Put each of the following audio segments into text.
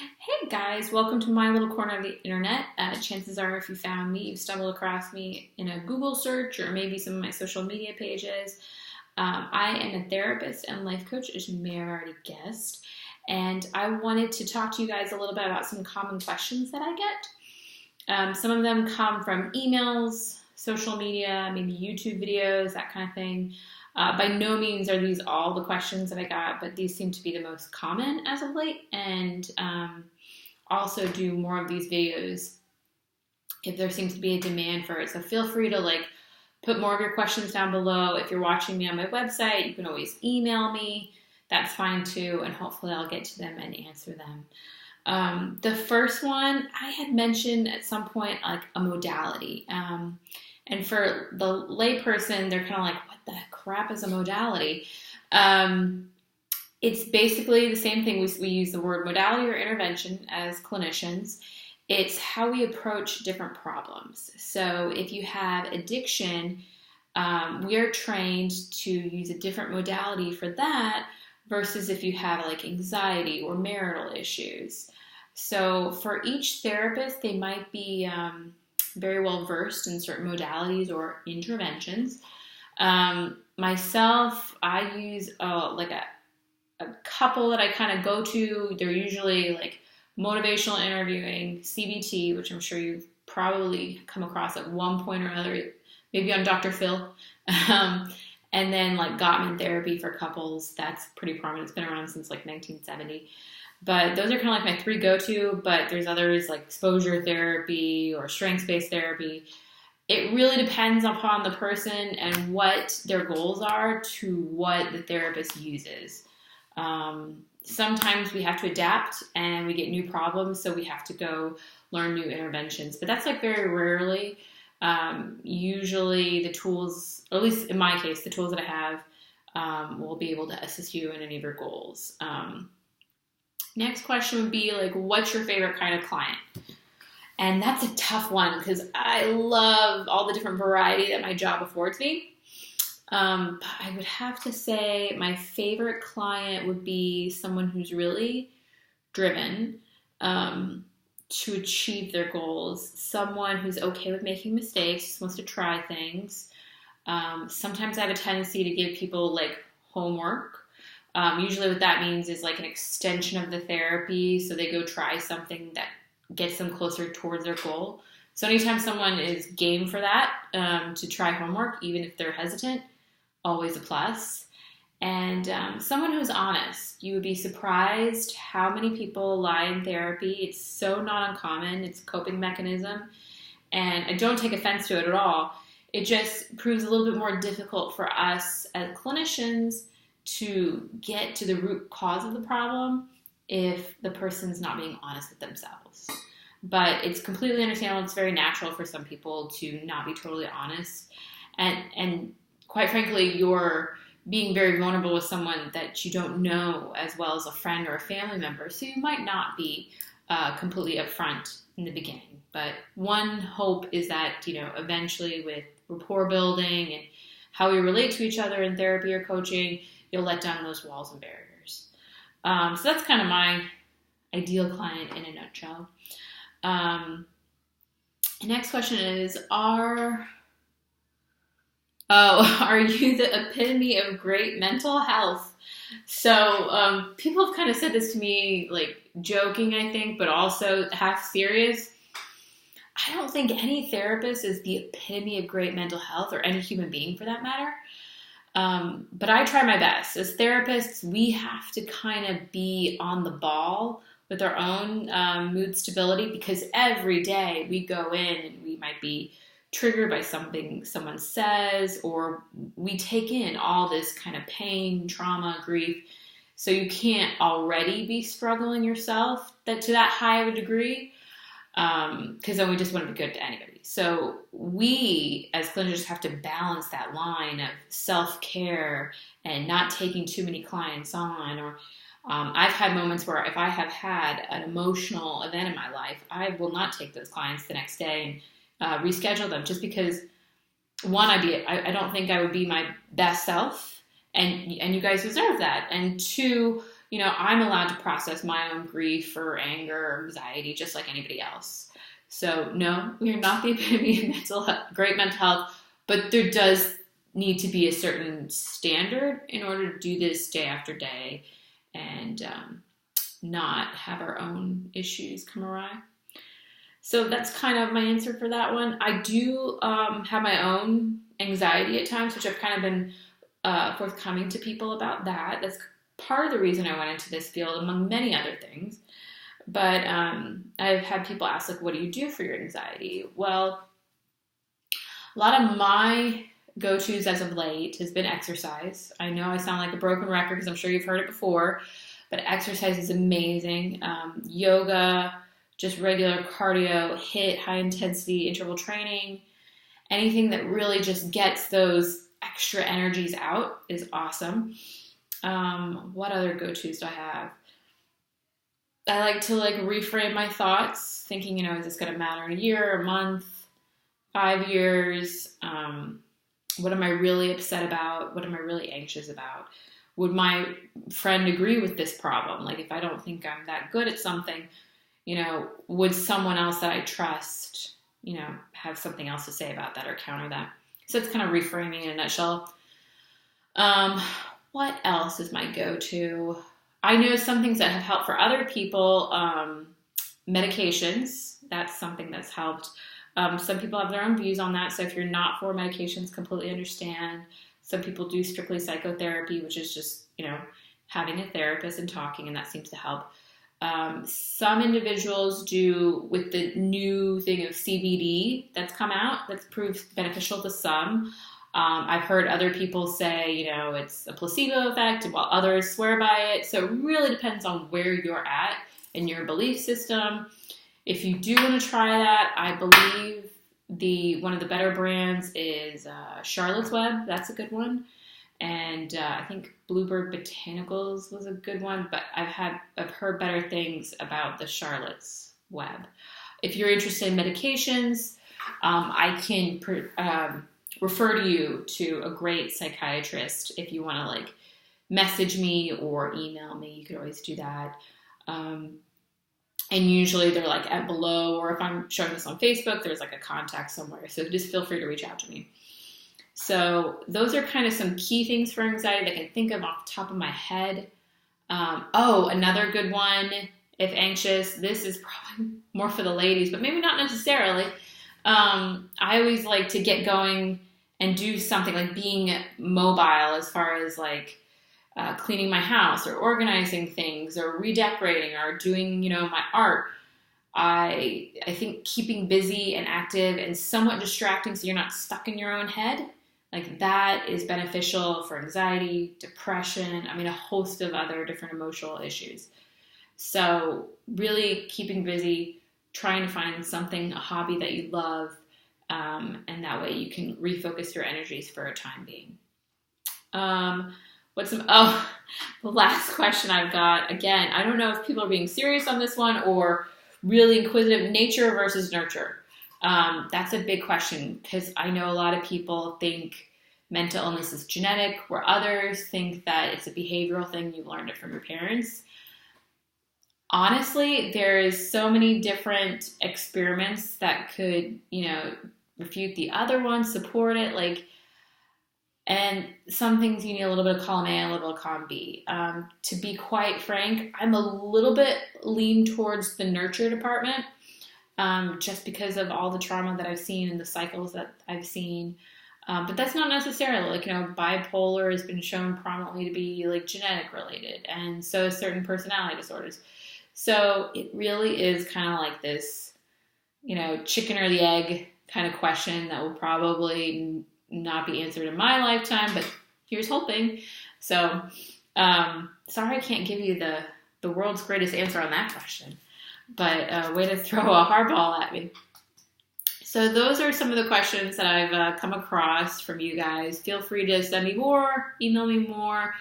Hey guys, welcome to my little corner of the internet. Chances are, if you found me, you've stumbled across me in a Google search or maybe some of my social media pages. I am a therapist and life coach, as you may have already guessed, and I wanted to talk to you guys a little bit about some common questions that I get. Some of them come from emails, social media, maybe YouTube videos, that kind of thing. By no means are these all the questions that I got, but these seem to be the most common as of late, and also do more of these videos if there seems to be a demand for it. So feel free to put more of your questions down below. If you're watching me on my website, you can always email me. That's fine too, and hopefully I'll get to them and answer them. The first one I had mentioned at some point, like a modality. And for the layperson, they're kind of like, what the crap is a modality? It's basically the same thing. We use the word modality or intervention as clinicians. It's how we approach different problems. So if you have addiction, we are trained to use a different modality for that versus if you have like anxiety or marital issues. So for each therapist, they might be very well versed in certain modalities or interventions. Myself, I use a couple that I kind of go to. They're usually like motivational interviewing, CBT, which I'm sure you've probably come across at one point or another, maybe on Dr. Phil. And then like Gottman therapy for couples. That's pretty prominent. It's been around since like 1970. But those are kind of like my three go-to, but there's others like exposure therapy or strengths-based therapy. It really depends upon the person and what their goals are to what the therapist uses. Sometimes we have to adapt and we get new problems, so we have to go learn new interventions. But that's like very rarely. Usually the tools, or at least in my case, the tools that I have will be able to assist you in any of your goals. Next question would be like, what's your favorite kind of client? And that's a tough one because I love all the different variety that my job affords me. But I would have to say my favorite client would be someone who's really driven to achieve their goals. Someone who's okay with making mistakes, wants to try things. Sometimes I have a tendency to give people like homework. Usually what that means is like an extension of the therapy, so they go try something that gets them closer towards their goal. So anytime someone is game for that, to try homework, even if they're hesitant, always a plus. And someone who's honest. You would be surprised how many people lie in therapy. It's so not uncommon. It's a coping mechanism. And I don't take offense to it at all. It just proves a little bit more difficult for us as clinicians to get to the root cause of the problem if the person's not being honest with themselves. But it's completely understandable. It's very natural for some people to not be totally honest. And quite frankly, you're being very vulnerable with someone that you don't know as well as a friend or a family member. So you might not be completely upfront in the beginning. But one hope is that, eventually with rapport building and how we relate to each other in therapy or coaching, you'll let down those walls and barriers. So that's kind of my ideal client in a nutshell. The next question is, are you the epitome of great mental health? So people have kind of said this to me, like joking, I think, but also half serious. I don't think any therapist is the epitome of great mental health, or any human being for that matter. But I try my best. As therapists, we have to kind of be on the ball with our own mood stability, because every day we go in and we might be triggered by something someone says, or we take in all this kind of pain, trauma, grief. So you can't already be struggling yourself to that high of a degree, because then we just wouldn't be good to anybody. So we, as clinicians, have to balance that line of self-care and not taking too many clients on. Or I've had moments where if I have had an emotional event in my life, I will not take those clients the next day and reschedule them, just because, one, I don't think I would be my best self, and you guys deserve that. And two, I'm allowed to process my own grief or anger or anxiety just like anybody else. So no, we are not the epitome of great mental health, but there does need to be a certain standard in order to do this day after day and not have our own issues come awry. So that's kind of my answer for that one. I do have my own anxiety at times, which I've kind of been forthcoming to people about that. That's part of the reason I went into this field, among many other things. But I've had people ask, like, what do you do for your anxiety? Well, a lot of my go-tos as of late has been exercise. I know I sound like a broken record because I'm sure you've heard it before, but exercise is amazing. Yoga, just regular cardio, HIIT, high-intensity interval training, anything that really just gets those extra energies out is awesome. What other go-tos do I have? I like to reframe my thoughts, thinking, is this going to matter in a year, a month, 5 years? What am I really upset about? What am I really anxious about? Would my friend agree with this problem? Like, if I don't think I'm that good at something, would someone else that I trust, have something else to say about that or counter that? So it's kind of reframing in a nutshell. What else is my go-to? I know some things that have helped for other people. Medications, that's something that's helped. Some people have their own views on that. So if you're not for medications, completely understand. Some people do strictly psychotherapy, which is just, having a therapist and talking, and that seems to help. Some individuals do with the new thing of CBD that's come out, that's proved beneficial to some. I've heard other people say, it's a placebo effect, while others swear by it. So it really depends on where you're at in your belief system. If you do want to try that, I believe one of the better brands is Charlotte's Web. That's a good one. And I think Bluebird Botanicals was a good one, but I've heard better things about the Charlotte's Web. If you're interested in medications, I can refer to you to a great psychiatrist. If you want to message me or email me, you could always do that. And usually they're at below, or if I'm showing this on Facebook, there's a contact somewhere. So just feel free to reach out to me. So those are kind of some key things for anxiety that I can think of off the top of my head. Another good one, if anxious, this is probably more for the ladies, but maybe not necessarily. I always like to get going and do something like being mobile as far as cleaning my house or organizing things or redecorating or doing, my art. I think keeping busy and active and somewhat distracting so you're not stuck in your own head, that is beneficial for anxiety, depression, a host of other different emotional issues. So really keeping busy, trying to find something, a hobby that you love, and that way you can refocus your energies for a time being. The last question I've got, again, I don't know if people are being serious on this one or really inquisitive, nature versus nurture. That's a big question because I know a lot of people think mental illness is genetic, where others think that it's a behavioral thing. You learned it from your parents. Honestly, there's so many different experiments that could, refute the other one, support it, and some things you need a little bit of column A, a little bit of column B. To be quite frank, I'm a little bit lean towards the nurture department, just because of all the trauma that I've seen and the cycles that I've seen. But that's not necessarily, bipolar has been shown prominently to be genetic related, and so is certain personality disorders. So it really is kind of like this, chicken or the egg kind of question that will probably not be answered in my lifetime, but here's hoping. So, sorry I can't give you the world's greatest answer on that question, but way to throw a hardball at me. So those are some of the questions that I've come across from you guys. Feel free to send me more, email me more,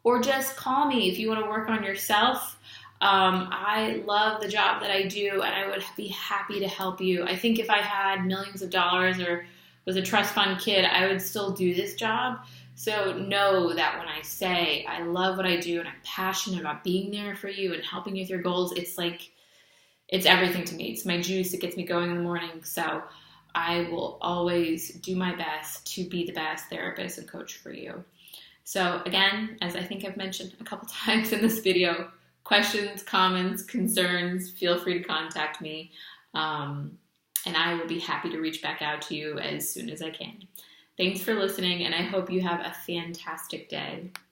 or just call me if you want to work on yourself. I love the job that I do, and I would be happy to help you. I think if I had millions of dollars or was a trust fund kid, I would still do this job. So know that when I say I love what I do and I'm passionate about being there for you and helping you with your goals, it's like, it's everything to me. It's my juice. It gets me going in the morning. So I will always do my best to be the best therapist and coach for you. So again, as I think I've mentioned a couple times in this video, questions, comments, concerns, feel free to contact me. And I will be happy to reach back out to you as soon as I can. Thanks for listening, and I hope you have a fantastic day.